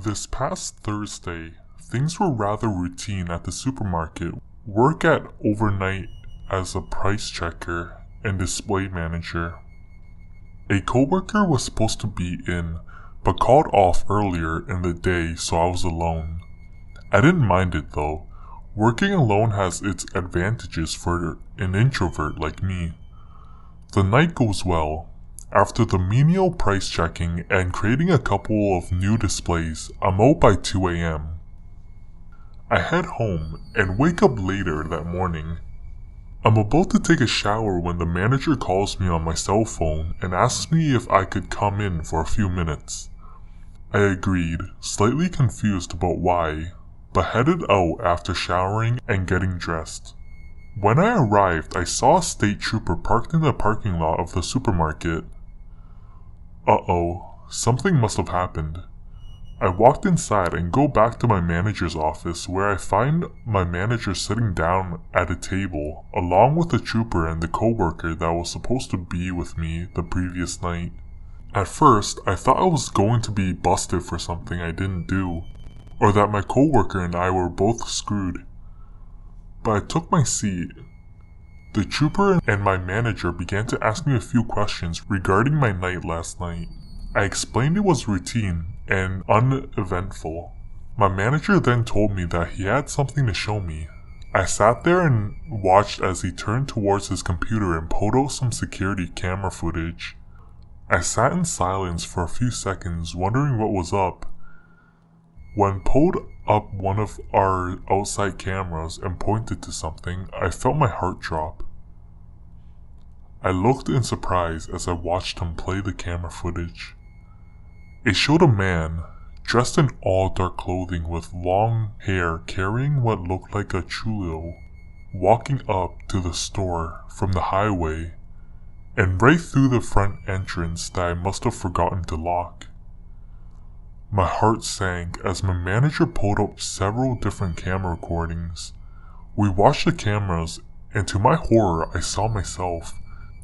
This past Thursday, things were rather routine at the supermarket. Work at overnight as a price checker and display manager. A coworker was supposed to be in, but called off earlier in the day, so I was alone. I didn't mind it though. Working alone has its advantages for an introvert like me. The night goes well. After the menial price checking and creating a couple of new displays, I'm out by 2 a.m. I head home and wake up later that morning. I'm about to take a shower when the manager calls me on my cell phone and asks me if I could come in for a few minutes. I agreed, slightly confused about why, but headed out after showering and getting dressed. When I arrived, I saw a state trooper parked in the parking lot of the supermarket. Uh-oh, something must have happened. I walked inside and go back to my manager's office, where I find my manager sitting down at a table along with the trooper and the coworker that was supposed to be with me the previous night. At first, I thought I was going to be busted for something I didn't do, or that my coworker and I were both screwed. But I took my seat. The trooper and my manager began to ask me a few questions regarding my night last night. I explained it was routine and uneventful. My manager then told me that he had something to show me. I sat there and watched as he turned towards his computer and pulled out some security camera footage. I sat in silence for a few seconds, wondering what was up. When pulled up one of our outside cameras and pointed to something, I felt my heart drop. I looked in surprise as I watched him play the camera footage. It showed a man, dressed in all dark clothing with long hair carrying what looked like a chulio, walking up to the store from the highway and right through the front entrance that I must have forgotten to lock. My heart sank as my manager pulled up several different camera recordings. We watched the cameras, and to my horror I saw myself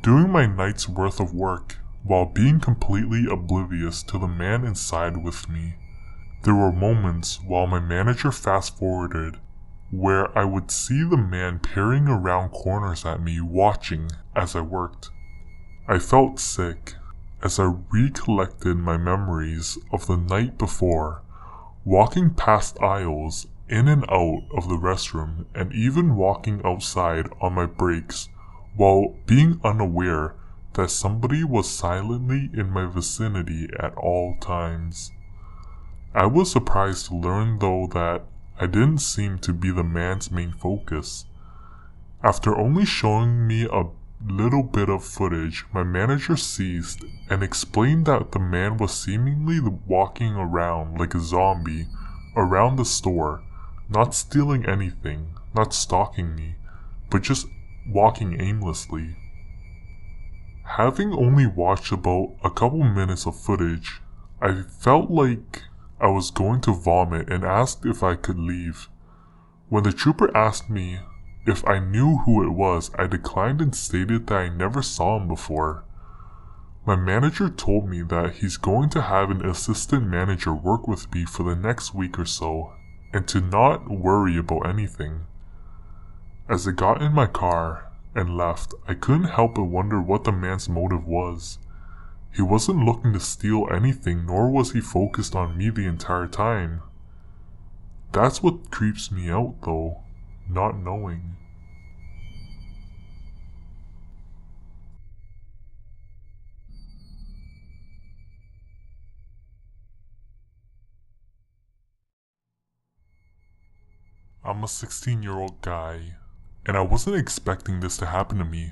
doing my night's worth of work while being completely oblivious to the man inside with me. There were moments while my manager fast-forwarded where I would see the man peering around corners at me, watching as I worked. I felt sick as I recollected my memories of the night before, walking past aisles, in and out of the restroom, and even walking outside on my breaks while being unaware that somebody was silently in my vicinity at all times. I was surprised to learn though that I didn't seem to be the man's main focus. After only showing me a little bit of footage, my manager ceased and explained that the man was seemingly walking around like a zombie around the store, not stealing anything, not stalking me, but just walking aimlessly. Having only watched about a couple minutes of footage, I felt like I was going to vomit and asked if I could leave. When the trooper asked me if I knew who it was, I declined and stated that I never saw him before. My manager told me that he's going to have an assistant manager work with me for the next week or so, and to not worry about anything. As I got in my car and left, I couldn't help but wonder what the man's motive was. He wasn't looking to steal anything, nor was he focused on me the entire time. That's what creeps me out though, not knowing. I'm a 16-year-old guy, and I wasn't expecting this to happen to me.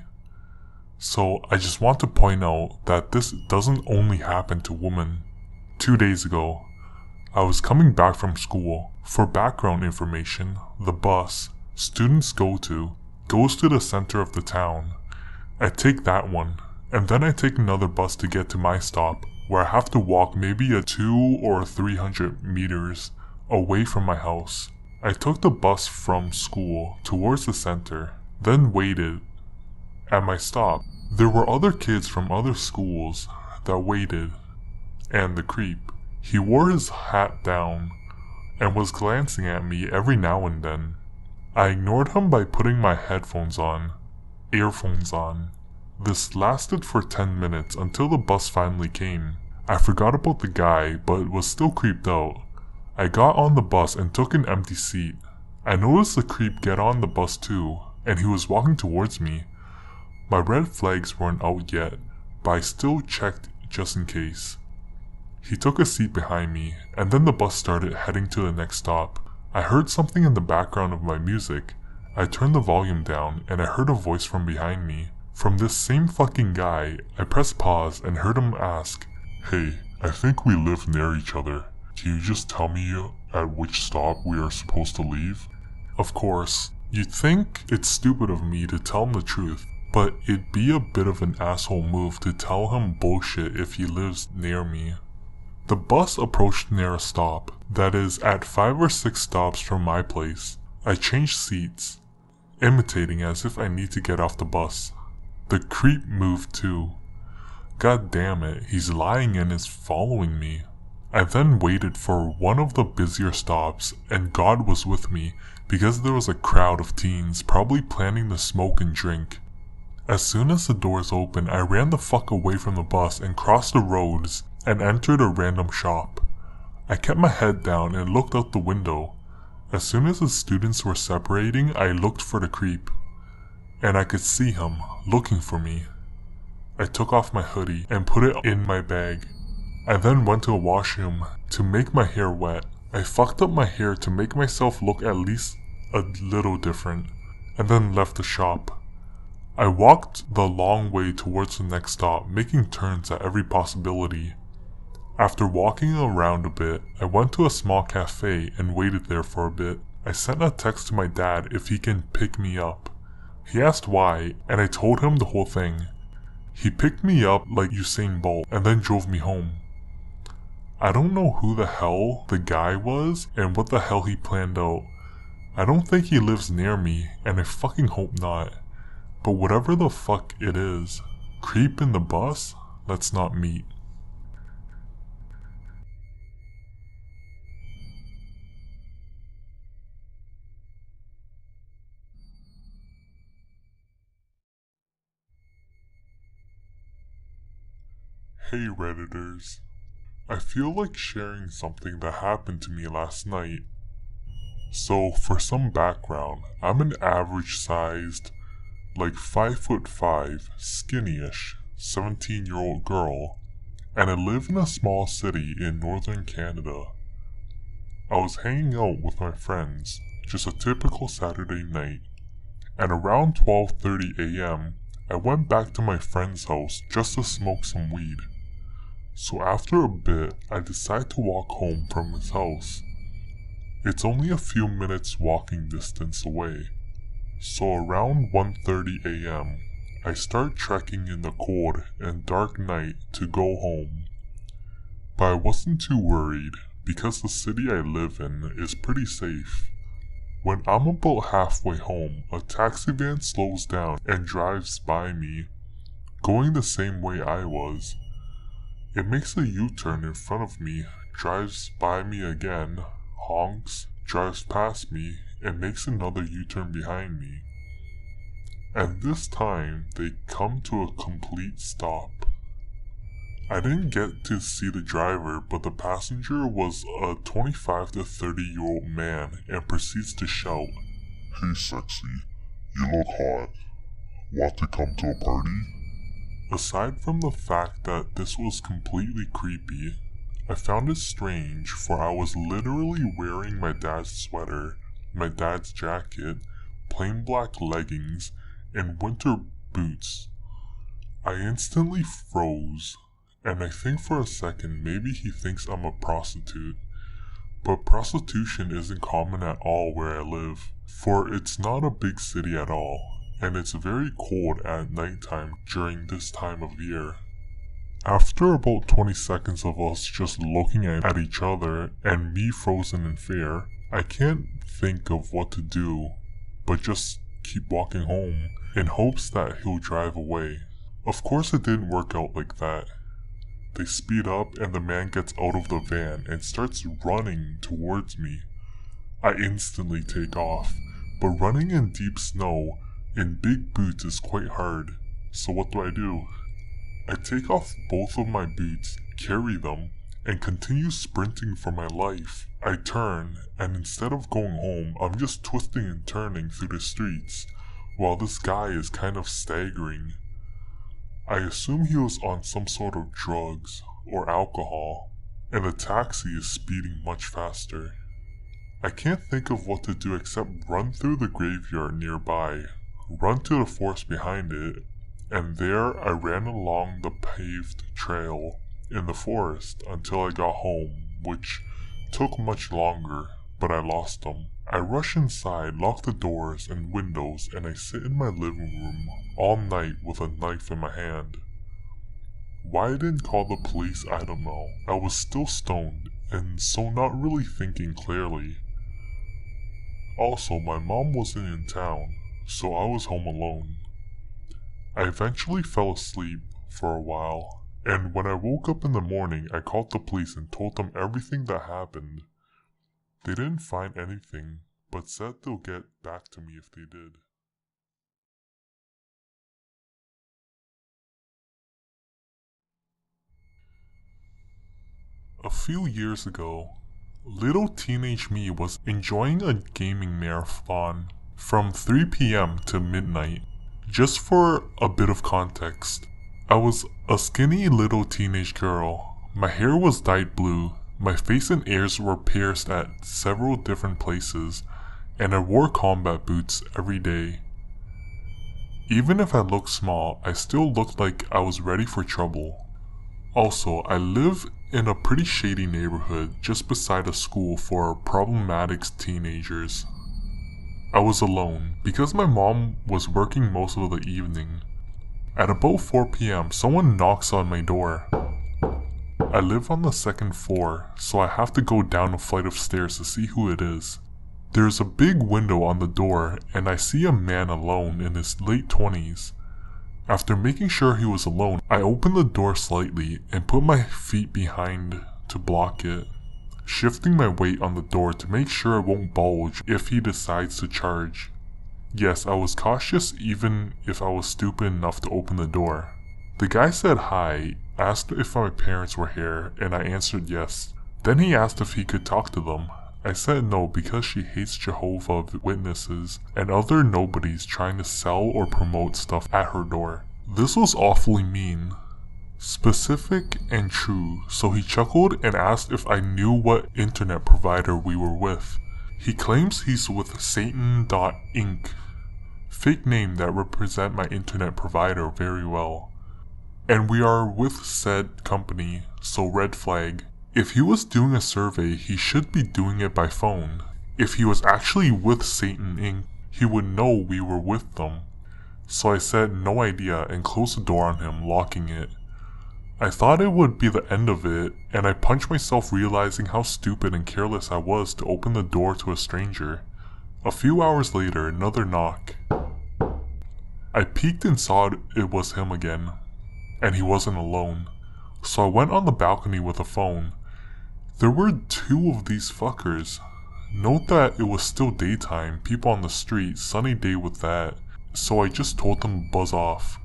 So I just want to point out that this doesn't only happen to women. 2 days ago, I was coming back from school. For background information, the bus students go to goes to the center of the town. I take that one, and then I take another bus to get to my stop, where I have to walk maybe a 200 or 300 meters away from my house. I took the bus from school towards the center, then waited. At my stop, there were other kids from other schools that waited, and the creep, He wore his hat down and was glancing at me every now and then. I ignored him by putting my earphones on. This lasted for 10 minutes until the bus finally came. I forgot about the guy, but was still creeped out. I got on the bus and took an empty seat. I noticed the creep get on the bus too, and he was walking towards me. My red flags weren't out yet, but I still checked just in case. He took a seat behind me, and then the bus started heading to the next stop. I heard something in the background of my music. I turned the volume down, and I heard a voice from behind me. From this same fucking guy. I pressed pause and heard him ask, "Hey, I think we live near each other. Can you just tell me at which stop we are supposed to leave?" Of course, you'd think it's stupid of me to tell him the truth, but it'd be a bit of an asshole move to tell him bullshit if he lives near me. The bus approached near a stop, that is, at 5 or 6 stops from my place. I changed seats, imitating as if I need to get off the bus. The creep moved too. God damn it, he's lying and is following me. I then waited for one of the busier stops, and God was with me because there was a crowd of teens probably planning to smoke and drink. As soon as the doors opened, I ran the fuck away from the bus and crossed the roads and entered a random shop. I kept my head down and looked out the window. As soon as the students were separating, I looked for the creep, and I could see him looking for me. I took off my hoodie and put it in my bag. I then went to a washroom to make my hair wet. I fucked up my hair to make myself look at least a little different, and then left the shop. I walked the long way towards the next stop, making turns at every possibility. After walking around a bit, I went to a small cafe and waited there for a bit. I sent a text to my dad if he can pick me up. He asked why, and I told him the whole thing. He picked me up like Usain Bolt and then drove me home. I don't know who the hell the guy was and what the hell he planned out. I don't think he lives near me, and I fucking hope not. But whatever the fuck it is, creep in the bus? Let's not meet. Hey Redditors. I feel like sharing something that happened to me last night. So for some background, I'm an average sized, like 5'5", skinny-ish, 17-year-old girl, and I live in a small city in northern Canada. I was hanging out with my friends, just a typical Saturday night, and around 12:30 a.m. I went back to my friend's house just to smoke some weed. So after a bit, I decided to walk home from his house. It's only a few minutes walking distance away. So around 1:30 a.m., I start trekking in the cold and dark night to go home. But I wasn't too worried because the city I live in is pretty safe. When I'm about halfway home, a taxi van slows down and drives by me, going the same way I was. It makes a U-turn in front of me, drives by me again, honks, drives past me, and makes another U-turn behind me. And this time, they come to a complete stop. I didn't get to see the driver, but the passenger was a 25 to 30-year-old man and proceeds to shout, "Hey sexy, you look hot. Want to come to a party?" Aside from the fact that this was completely creepy, I found it strange, for I was literally wearing my dad's sweater, my dad's jacket, plain black leggings, and winter boots. I instantly froze, and I think for a second maybe he thinks I'm a prostitute. But prostitution isn't common at all where I live, for it's not a big city at all, and it's very cold at nighttime during this time of year. After about 20 seconds of us just looking at each other and me frozen in fear, I can't think of what to do but just keep walking home in hopes that he'll drive away. Of course it didn't work out like that. They speed up and the man gets out of the van and starts running towards me. I instantly take off, but running in deep snow in big boots is quite hard, so what do? I take off both of my boots, carry them, and continue sprinting for my life. I turn, and instead of going home, I'm just twisting and turning through the streets, while this guy is kind of staggering. I assume he was on some sort of drugs or alcohol, and the taxi is speeding much faster. I can't think of what to do except run through the graveyard nearby, run to the forest behind it, and there I ran along the paved trail in the forest until I got home, which took much longer, but I lost them. I rush inside, lock the doors and windows, and I sit in my living room all night with a knife in my hand. Why I didn't call the police, I don't know. I was still stoned, and so not really thinking clearly. Also, my mom wasn't in town, so I was home alone. I eventually fell asleep for a while, and when I woke up in the morning, I called the police and told them everything that happened. They didn't find anything, but said they'll get back to me if they did. A few years ago, little teenage me was enjoying a gaming marathon from 3 p.m. to midnight. Just for a bit of context, I was a skinny little teenage girl. My hair was dyed blue, my face and ears were pierced at several different places, and I wore combat boots every day. Even if I looked small, I still looked like I was ready for trouble. Also, I live in a pretty shady neighborhood just beside a school for problematic teenagers. I was alone because my mom was working most of the evening. At about 4 p.m, someone knocks on my door. I live on the second floor, so I have to go down a flight of stairs to see who it is. There's a big window on the door and I see a man alone in his late 20s. After making sure he was alone, I open the door slightly and put my feet behind to block it, shifting my weight on the door to make sure it won't bulge if he decides to charge. Yes, I was cautious even if I was stupid enough to open the door. The guy said hi, asked if my parents were here, and I answered yes. Then he asked if he could talk to them. I said no because she hates Jehovah's Witnesses and other nobodies trying to sell or promote stuff at her door. This was awfully mean, specific and true, so he chuckled and asked if I knew what internet provider we were with. He claims he's with Satan.Inc., fake name that represent my internet provider very well. And we are with said company, so red flag. If he was doing a survey, he should be doing it by phone. If he was actually with Satan Inc., he would know we were with them. So I said no idea and closed the door on him, locking it. I thought it would be the end of it, and I punched myself realizing how stupid and careless I was to open the door to a stranger. A few hours later, another knock. I peeked and saw it was him again, and he wasn't alone. So I went on the balcony with a phone. There were 2 of these fuckers. Note that it was still daytime, people on the street, sunny day with that, so I just told them to buzz off.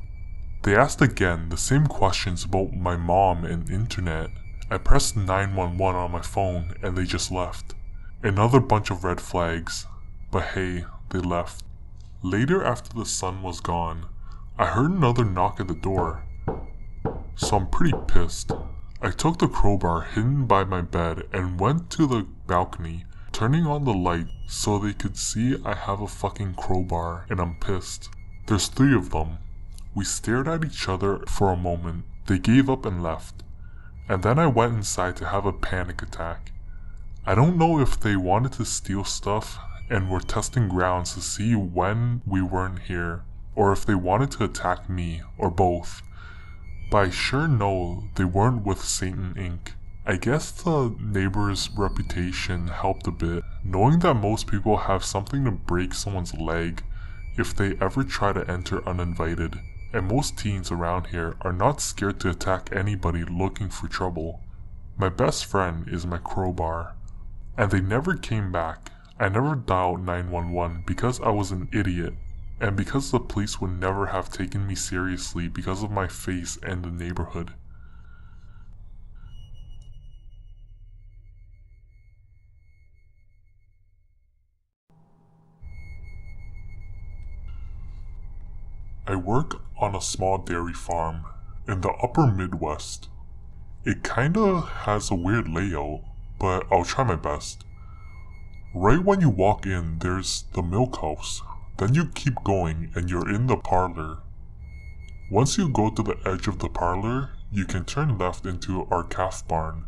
They asked again the same questions about my mom and internet. I pressed 911 on my phone and they just left. Another bunch of red flags, but hey, they left. Later, after the sun was gone, I heard another knock at the door, so I'm pretty pissed. I took the crowbar hidden by my bed and went to the balcony, turning on the light so they could see I have a fucking crowbar and I'm pissed. There's 3 of them. We stared at each other for a moment. They gave up and left. And then I went inside to have a panic attack. I don't know if they wanted to steal stuff and were testing grounds to see when we weren't here, or if they wanted to attack me, or both. But I sure know they weren't with Satan Inc. I guess the neighbor's reputation helped a bit, knowing that most people have something to break someone's leg if they ever try to enter uninvited. and most teens around here are not scared to attack anybody looking for trouble. My best friend is my crowbar, and they never came back. I never dialed 911 because I was an idiot, and because the police would never have taken me seriously because of my face and the neighborhood. I work on a small dairy farm in the upper Midwest. It kinda has a weird layout, but I'll try my best. Right when you walk in, there's the milk house. Then you keep going and you're in the parlor. Once you go to the edge of the parlor, you can turn left into our calf barn,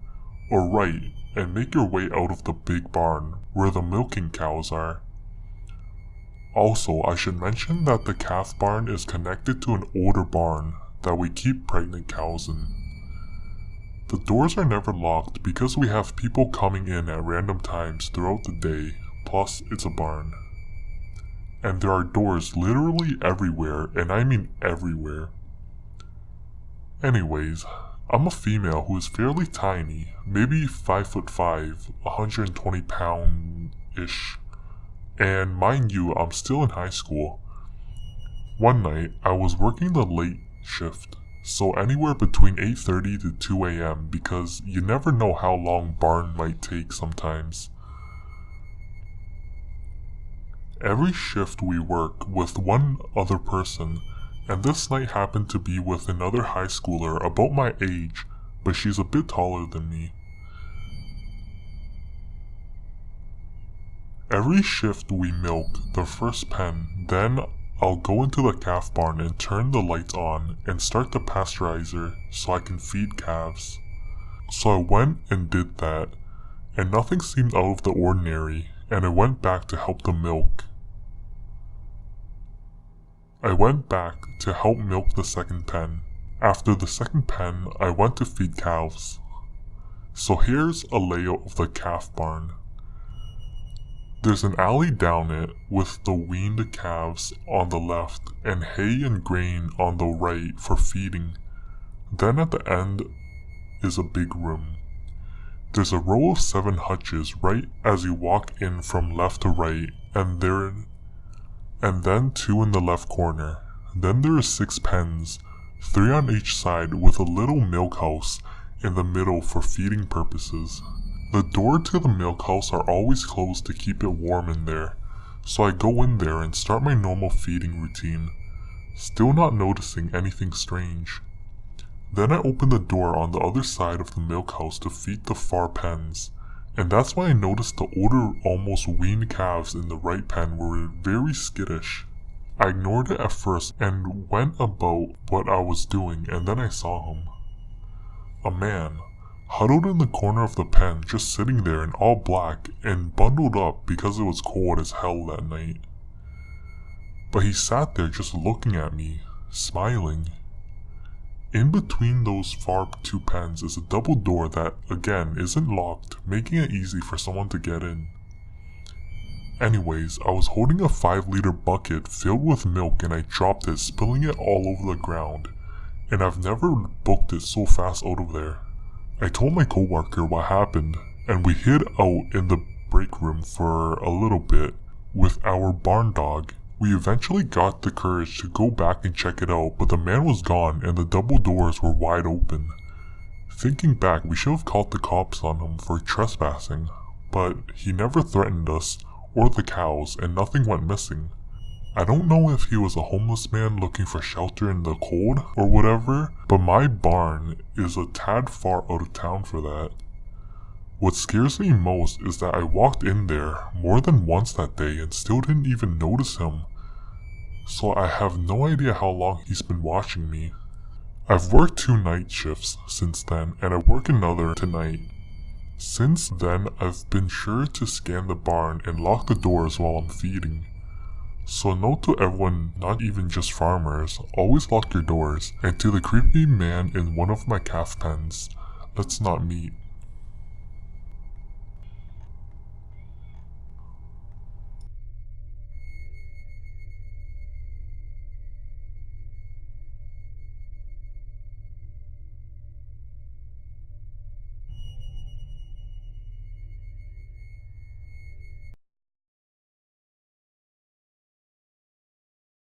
or right and make your way out of the big barn where the milking cows are. Also, I should mention that the calf barn is connected to an older barn that we keep pregnant cows in. The doors are never locked because we have people coming in at random times throughout the day, plus it's a barn. And there are doors literally everywhere, and I mean everywhere. Anyways, I'm a female who is fairly tiny, maybe 5'5", 120 pound-ish. And mind you, I'm still in high school. One night, I was working the late shift, so anywhere between 8:30 to 2 AM because you never know how long barn might take sometimes. Every shift we work with one other person, and this night happened to be with another high schooler about my age, but she's a bit taller than me. Every shift we milk the first pen, then I'll go into the calf barn and turn the lights on and start the pasteurizer so I can feed calves. So I went and did that, and nothing seemed out of the ordinary, and I went back to help them milk. I went back to help milk the second pen. After the second pen, I went to feed calves. So here's a layout of the calf barn. There's an alley down it with the weaned calves on the left and hay and grain on the right for feeding. Then at the end is a big room. There's a row of 7 hutches right as you walk in from left to right, and then 2 in the left corner. Then there are 6 pens, 3 on each side with a little milk house in the middle for feeding purposes. The door to the milk house are always closed to keep it warm in there, so I go in there and start my normal feeding routine, still not noticing anything strange. Then I open the door on the other side of the milk house to feed the far pens, and that's when I noticed the older, almost weaned calves in the right pen were very skittish. I ignored it at first and went about what I was doing, and then I saw him. A man, huddled in the corner of the pen, just sitting there in all black and bundled up because it was cold as hell that night. But he sat there just looking at me, smiling. In between those far 2 pens is a double door that, again, isn't locked, making it easy for someone to get in. Anyways, I was holding a 5-liter bucket filled with milk and I dropped it, spilling it all over the ground, and I've never booked it so fast out of there. I told my coworker what happened, and we hid out in the break room for a little bit with our barn dog. We eventually got the courage to go back and check it out, but the man was gone and the double doors were wide open. Thinking back, we should have called the cops on him for trespassing, but he never threatened us or the cows and nothing went missing. I don't know if he was a homeless man looking for shelter in the cold or whatever, but my barn is a tad far out of town for that. What scares me most is that I walked in there more than once that day and still didn't even notice him. So I have no idea how long he's been watching me. I've worked 2 night shifts since then, and I work another tonight. Since then, I've been sure to scan the barn and lock the doors while I'm feeding. So note to everyone, not even just farmers, always lock your doors, and to the creepy man in one of my calf pens, let's not meet.